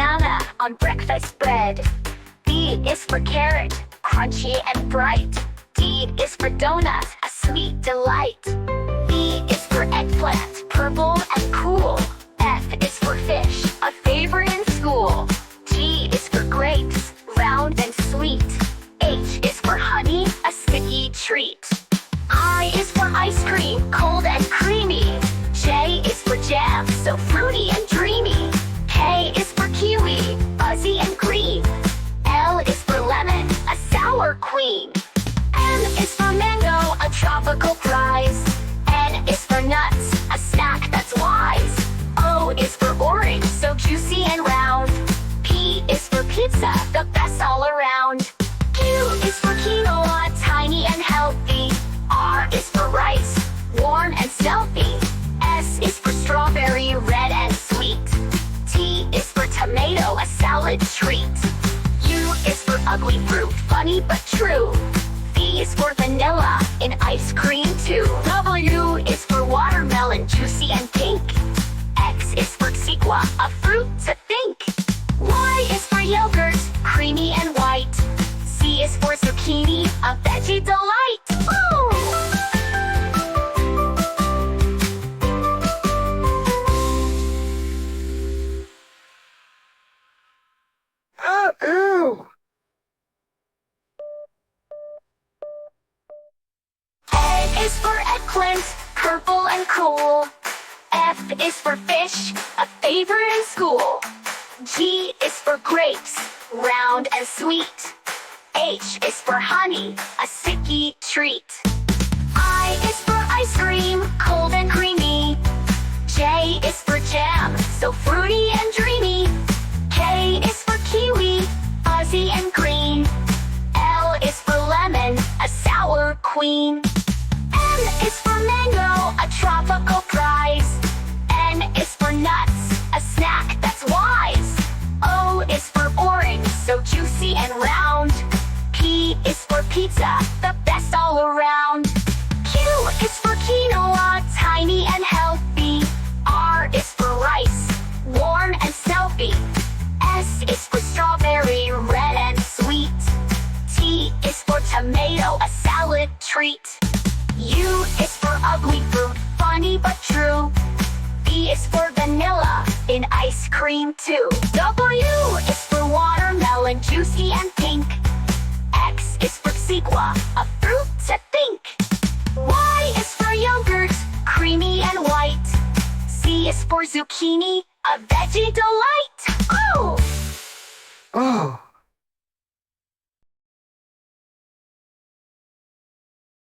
banana on breakfast bread. B is for carrot, crunchy and bright. D is for donut, a sweet delight. E is for eggplant, purple and cool. F is for fish, a favorite in school. G is for grapes, round and sweet. H is for honey, a sticky treat. I is for ice cream, cold and creamy. J is for jam, so fruity and dreamy. K is for kiwi, fuzzy and green. L is for lemon, a sour queen. M is for mango, a tropical prize. N is for nuts, a snack that's wise. O is for orange, so juicy and round. P is for pizza, the best all around. Q is for quinoa, tiny and healthy. R is for rice, warm and stealthy. S is for strawberry, red and sweet. T is for tomato, a salad treat. U is for ugly fruit, funny but true. V is for vanilla, in ice cream too. W is for watermelon, juicy and pink. X is for sequa, a fruit to think. Y is for yogurt, creamy and white. Z is for zucchini, a veggie delight. Ooh! Ooh! A is for eggplant, purple and cool. F is for fish, a favorite in school. G is for grapes, round and sweet. H is for honey, a sticky treat. I is for ice cream, cold and creamy. J is for jam, so fruity and dreamy. K is for kiwi, fuzzy and green. L is for lemon, a sour queen. M is for mango, a tropical prize. N is for nuts, a snack that's wise. O is for orange, so juicy and round. P is for pizza, the best all around. Q is for quinoa, tiny and healthy. R is for rice, warm and stealthy. S is for strawberry, red and sweet. T is for tomato, a salad treat. U is for ugly fruit, funny but true. V is for vanilla, in ice cream too. W is for watermelon, juicy and pink. X is for sequa, a fruit to think. Y is for yogurt, creamy and white. Z is for zucchini, a veggie delight. Ooh! Oh!